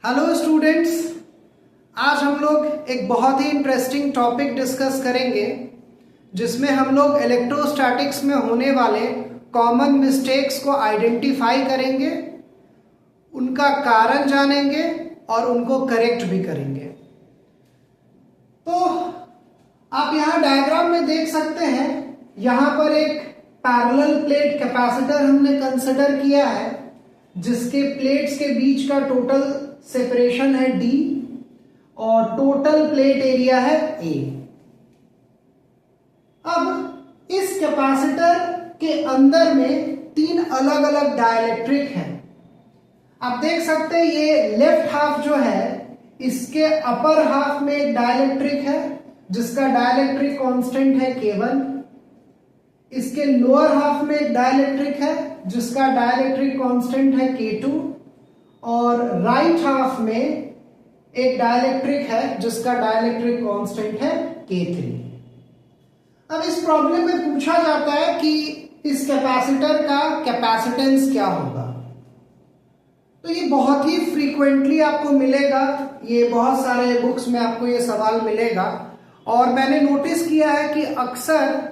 Hello students, आज हम लोग एक बहुत ही इंटरेस्टिंग टॉपिक डिस्कस करेंगे जिसमें हम लोग इलेक्ट्रोस्टैटिक्स में होने वाले कॉमन मिस्टेक्स को आइडेंटिफाई करेंगे, उनका कारण जानेंगे और उनको करेक्ट भी करेंगे। तो आप यहाँ डायग्राम में देख सकते हैं, यहाँ पर एक पैरेलल प्लेट कैपेसिटर हमने कंसिडर किया है जिसके प्लेट्स के बीच का टोटल सेपरेशन है D और टोटल प्लेट एरिया है A। अब इस कैपेसिटर के अंदर में तीन अलग अलग डाइलेक्ट्रिक हैं। आप देख सकते हैं ये लेफ्ट हाफ जो है इसके अपर हाफ में एक डाइलेक्ट्रिक है जिसका डाइलेक्ट्रिक कांस्टेंट है K1। इसके लोअर हाफ में एक डाइलेक्ट्रिक है जिसका डाइलेक्ट्रिक कांस्टेंट है K2 और राइट हाफ में एक डाइलेक्ट्रिक है जिसका डाइलेक्ट्रिक कांस्टेंट है K3। अब इस प्रॉब्लम में पूछा जाता है कि इस कैपेसिटर का कैपेसिटेंस क्या होगा। तो ये बहुत ही फ्रीक्वेंटली आपको मिलेगा, ये बहुत सारे बुक्स में आपको ये सवाल मिलेगा और मैंने नोटिस किया है कि अक्सर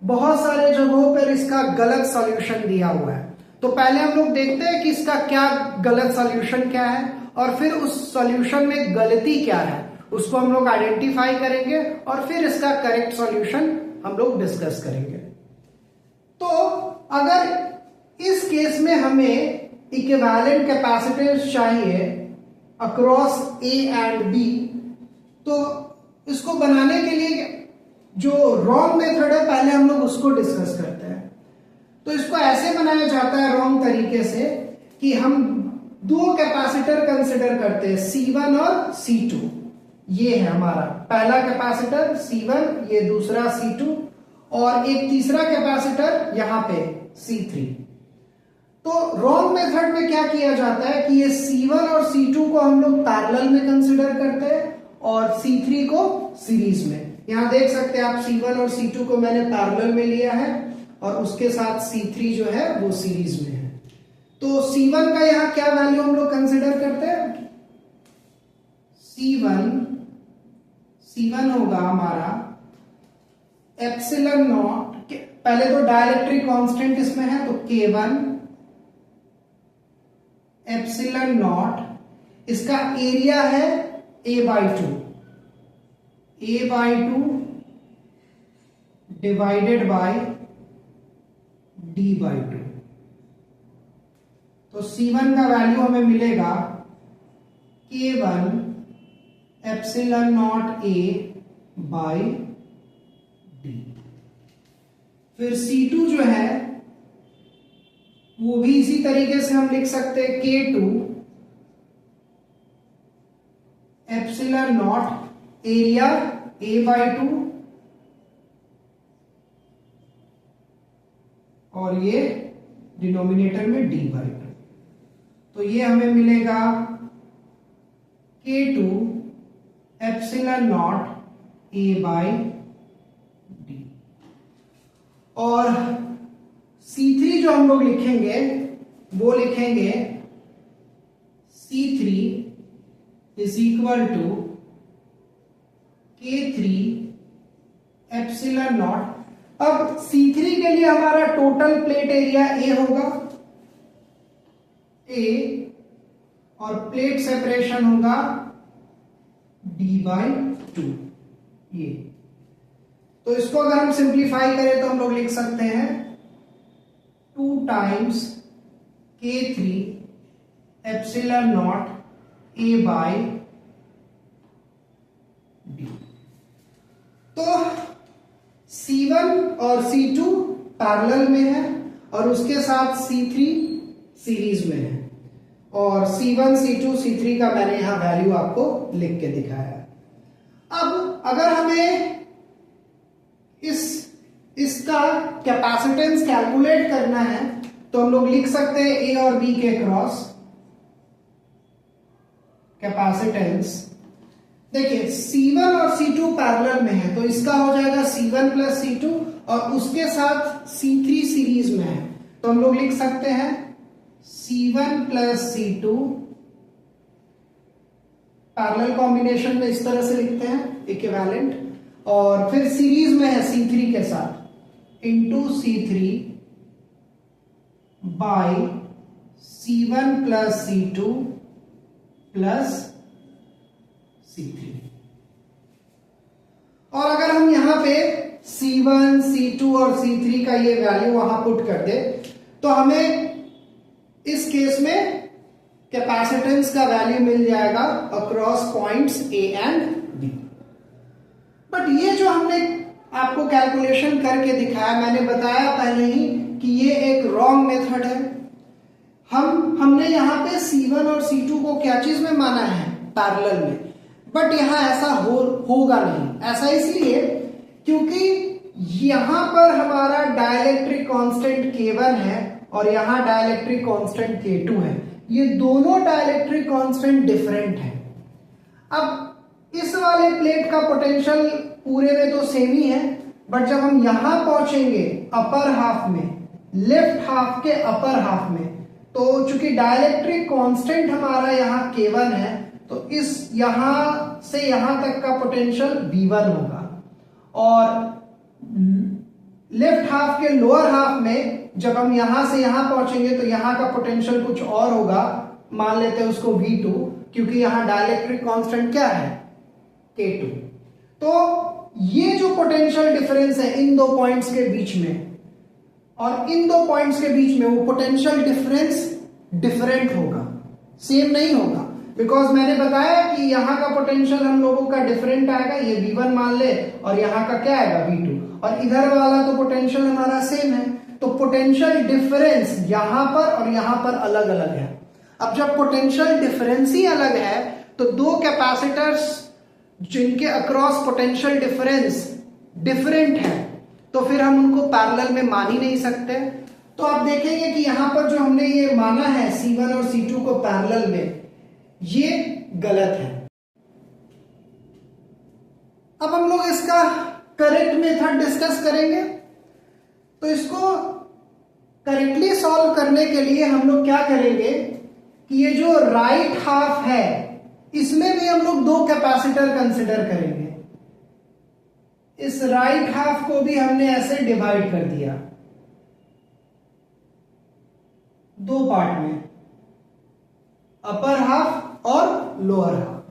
बहुत सारे जगहों पर इसका गलत सॉल्यूशन दिया हुआ है। तो पहले हम लोग देखते हैं कि इसका क्या गलत सॉल्यूशन क्या है और फिर उस सॉल्यूशन में गलती क्या है उसको हम लोग आइडेंटिफाई करेंगे और फिर इसका करेक्ट सॉल्यूशन हम लोग डिस्कस करेंगे। तो अगर इस केस में हमें इक्विवेलेंट कैपेसिटेंस चाहिए अक्रॉस A एंड B, तो इसको बनाने के लिए जो रॉन्ग मेथड है पहले हम लोग उसको डिस्कस करते हैं। तो इसको ऐसे बनाया जाता है रॉन्ग तरीके से कि हम दो कैपेसिटर कंसिडर करते हैं C1 और C2। ये है हमारा पहला कैपेसिटर C1, ये दूसरा C2 और एक तीसरा कैपेसिटर यहां पे C3। तो रॉन्ग मेथड में क्या किया जाता है कि ये C1 और C2 को हम लोग पैरेलल में कंसिडर करते हैं और C3 को सीरीज में। यहां देख सकते हैं आप C1 और C2 को मैंने पैरेलल में लिया है और उसके साथ C3 जो है वो सीरीज में है। तो C1 का यहां क्या वैल्यू हम लोग कंसिडर करते हैं, C1 होगा हमारा एप्सिलॉन नॉट, पहले तो डाइलेक्ट्रिक कांस्टेंट इसमें है तो K1 एप्सिलॉन नॉट, इसका एरिया है A/2 डिवाइडेड बाय D/2। तो C1 का वैल्यू हमें मिलेगा K1 epsilon naught A by D। फिर C2 जो है वो भी इसी तरीके से हम लिख सकते हैं K2 epsilon not area A/2 और ये डिनोमिनेटर में D/2। तो ये हमें मिलेगा K2 एप्सिलॉन नॉट A/D और C3 जो हम लोग लिखेंगे वो लिखेंगे C3 is equal to K3 epsilon naught. अब C3 के लिए हमारा टोटल प्लेट एरिया A होगा A और प्लेट सेपरेशन होगा D/2 ये। तो इसको अगर हम सिंप्लीफाई करें तो हम लोग लिख सकते हैं 2 times K3 epsilon not A/D। तो C1 और C2 पैरेलल में है और उसके साथ C3 सीरीज में है और C1 C2 C3 का मैंने यहां वैल्यू आपको लिख के दिखाया है। अब अगर हमें इसका कैपेसिटेंस कैलकुलेट करना है तो हम लोग लिख सकते हैं A और B के क्रॉस कैपेसिटेंस। देखिए C1 और C2 पैरेलल में है तो इसका हो जाएगा C1 प्लस C2 और उसके साथ C3 सीरीज में है तो हम लोग लिख सकते हैं C1 plus C2 parallel combination में इस तरह से लिखते हैं इक्विवेलेंट, और फिर सीरीज में है C3 के साथ into C3 by C1 plus C2 plus C3। और अगर हम यहां पे C1, C2 और C3 का ये वैल्यू वहां पुट कर दे तो हमें इस केस में कैपेसिटेंस का वैल्यू मिल जाएगा across points A and B। But ये जो हमने आपको कैलकुलेशन करके दिखाया, मैंने बताया पहले ही कि ये एक रॉन्ग मेथड है। हमने यहां पे C1 और C2 को क्या चीज में माना है, पैरेलल में, बट यहां ऐसा होगा नहीं। ऐसा इसलिए क्योंकि यहां पर हमारा डाइलेक्ट्रिक कांस्टेंट K1 है और यहां डाइलेक्ट्रिक कांस्टेंट K2 है। ये दोनों डाइलेक्ट्रिक कांस्टेंट डिफरेंट है। अब इस वाले प्लेट का पोटेंशियल पूरे में तो सेम ही है, बट जब हम यहां पहुंचेंगे अपर हाफ में, लेफ्ट हाफ के अपर हाफ में, तो चूंकि डाइलेक्ट्रिक कांस्टेंट हमारा यहां K1 है, तो इस यहां से यहां तक का पोटेंशियल V1 होगा, और लेफ्ट हाफ के लोअर हाफ में जब हम यहां से यहां पहुंचेंगे तो यहां का पोटेंशियल कुछ और होगा, मान लेते हैं उसको V2, क्योंकि यहां डाइलेक्ट्रिक कांस्टेंट क्या है, K2। तो ये जो पोटेंशियल डिफरेंस है इन दो पॉइंट्स के बीच में और इन दो पॉइंट्स के बीच में, वो पोटेंशियल डिफरेंस डिफरेंट होगा, सेम नहीं होगा। बिकॉज मैंने बताया कि यहां का पोटेंशियल हम लोगों का डिफरेंट आएगा, ये V1 मान ले, और यहां का क्या आएगा V2, और इधर वाला तो पोटेंशियल हमारा सेम है। तो पोटेंशियल डिफरेंस यहां पर और यहां पर अलग अलग है। अब जब पोटेंशियल डिफरेंस ही अलग है तो दो कैपेसिटर्स जिनके अक्रॉस पोटेंशियल डिफरेंस डिफरेंट है, तो फिर हम उनको पैरेलल में मान ही नहीं सकते। तो आप देखेंगे कि यहां पर जो हमने ये माना है C1 और C2 को पैरेलल में, ये गलत है। अब हम लोग इसका करेक्ट मेथड डिस्कस करेंगे। तो इसको करेक्टली सॉल्व करने के लिए हम लोग क्या करेंगे कि ये जो राइट हाफ है इसमें भी हम लोग दो कैपेसिटर कंसिडर करेंगे। इस राइट हाफ को भी हमने ऐसे डिवाइड कर दिया दो पार्ट में, अपर हाफ और लोअर हाफ,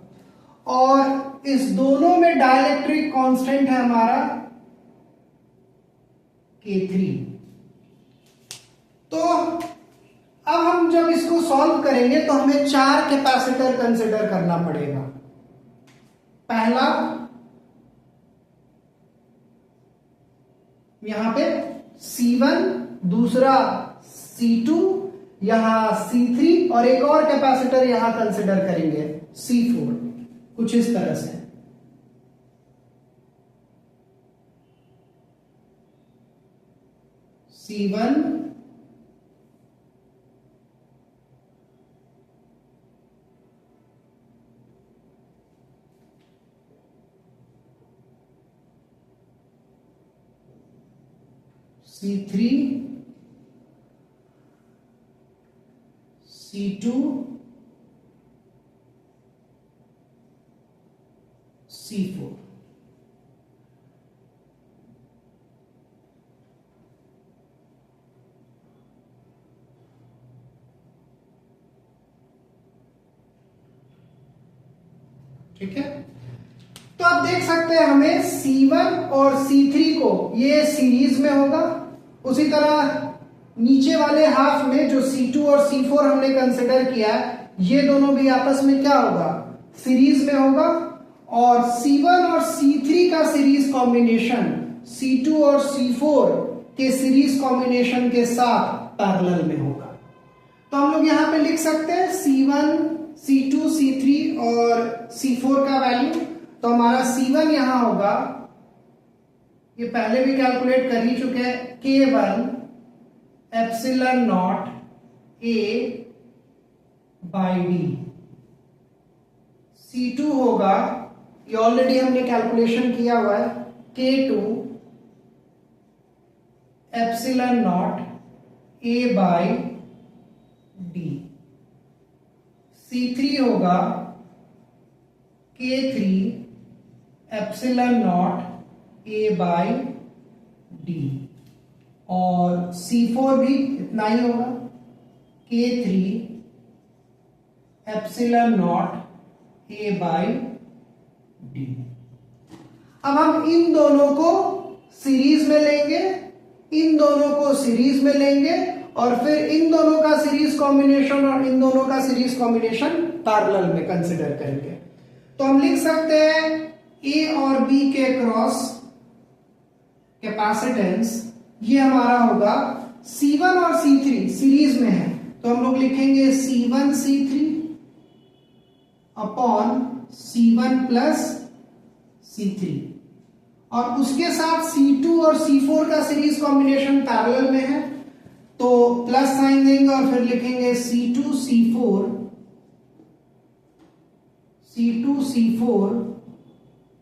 और इस दोनों में डाइलेक्ट्रिक कांस्टेंट है हमारा K3। तो अब हम जब इसको सॉल्व करेंगे तो हमें चार कैपेसिटर कंसिडर करना पड़ेगा। पहला यहां पे C1, दूसरा C2, यहां C3, और एक और कैपेसिटर यहां कंसिडर करेंगे C4, कुछ इस तरह से। C1, C3, C2, C4। ठीक है, तो आप देख सकते हैं हमें C1 और C3 को ये सीरीज में होगा, उसी तरह नीचे वाले हाफ में जो C2 और C4 हमने कंसिडर किया है, ये दोनों भी आपस में क्या होगा, सीरीज में होगा, और C1 और C3 का सीरीज कॉम्बिनेशन C2 और C4 के सीरीज कॉम्बिनेशन के साथ पैरेलल में होगा। तो हम लोग यहां पे लिख सकते हैं C1, C2, C3 और C4 का वैल्यू। तो हमारा C1 यहां होगा, ये पहले भी कैलकुलेट कर ही चुके हैं, K1 epsilon naught A by D। C2 होगा, ये ऑलरेडी हमने कैलकुलेशन किया हुआ है, K2 epsilon naught A by D। C3 होगा K3 epsilon naught A by D, और C4 भी इतना ही होगा, K3 epsilon naught A by D. अब हम इन दोनों को सीरीज में लेंगे, इन दोनों को सीरीज में लेंगे, और फिर इन दोनों का सीरीज कॉम्बिनेशन और इन दोनों का सीरीज कॉम्बिनेशन पैरेलल में कंसिडर करेंगे। तो हम लिख सकते हैं ए और बी के क्रॉस कैपेसिटेंस, ये हमारा होगा C1 और C3 सीरीज में है, तो हम लोग लिखेंगे C1 C3 upon C1 plus C3, और उसके साथ C2 और C4 का सीरीज कॉम्बिनेशन पैरेलल में है, तो प्लस साइन देंगे और फिर लिखेंगे C2 C4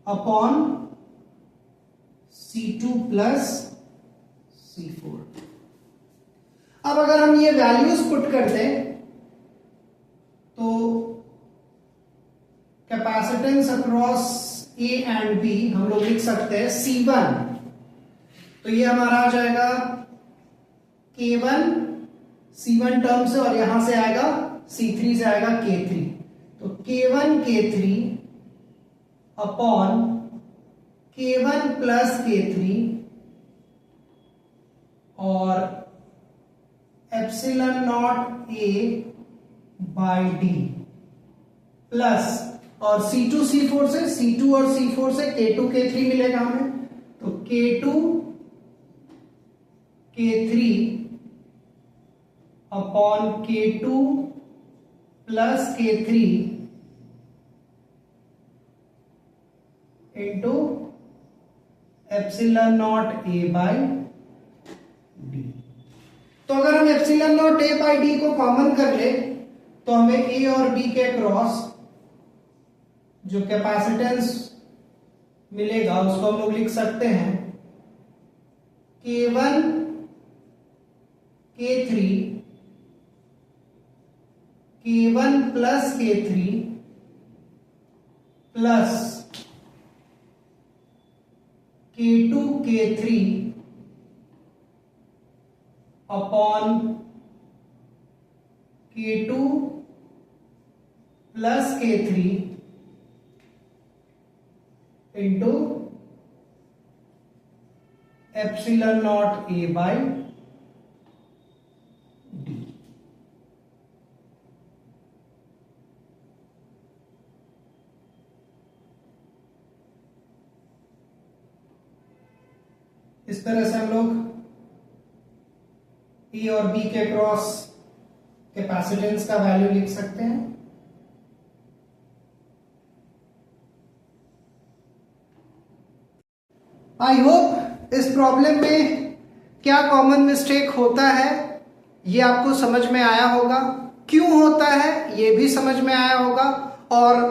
upon C2 plus C4। अब अगर हम ये वैल्यूज पुट कर दें तो capacitance across A and B हम लोग लिख सकते हैं C1, तो ये हमारा आ जाएगा K1 C1 टर्म से, और यहां से आएगा C3 से आएगा K3, तो K1 K3 upon K1 plus K3 और epsilon naught A by D plus, और C2 C4 से, C2 और C4 से K2 K3 मिलेगा हमें, तो K2 K3 upon K2 plus K3 into epsilon naught A by D. तो अगर हम epsilon naught A by D को कॉमन कर ले तो हमें A और B के क्रॉस जो कैपेसिटेंस मिलेगा उसको हम लोग लिख सकते हैं K1 K3 K1 plus K3 plus K2 K3 upon K2 plus K3 into epsilon naught A by D. इस तरह से हम लोग E और B के क्रॉस कैपेसिटेंस का वैल्यू लिख सकते हैं। आई होप इस प्रॉब्लम में क्या कॉमन मिस्टेक होता है ये आपको समझ में आया होगा, क्यों होता है ये भी समझ में आया होगा, और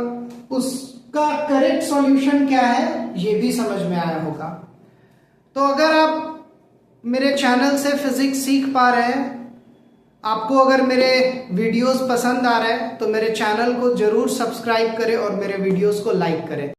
उसका करेक्ट सॉल्यूशन क्या है ये भी समझ में आया होगा। तो अगर आप मेरे चैनल से फिजिक्स सीख पा रहे हैं, आपको अगर मेरे वीडियोस पसंद आ रहे हैं तो मेरे चैनल को जरूर सब्सक्राइब करें और मेरे वीडियोस को लाइक करें।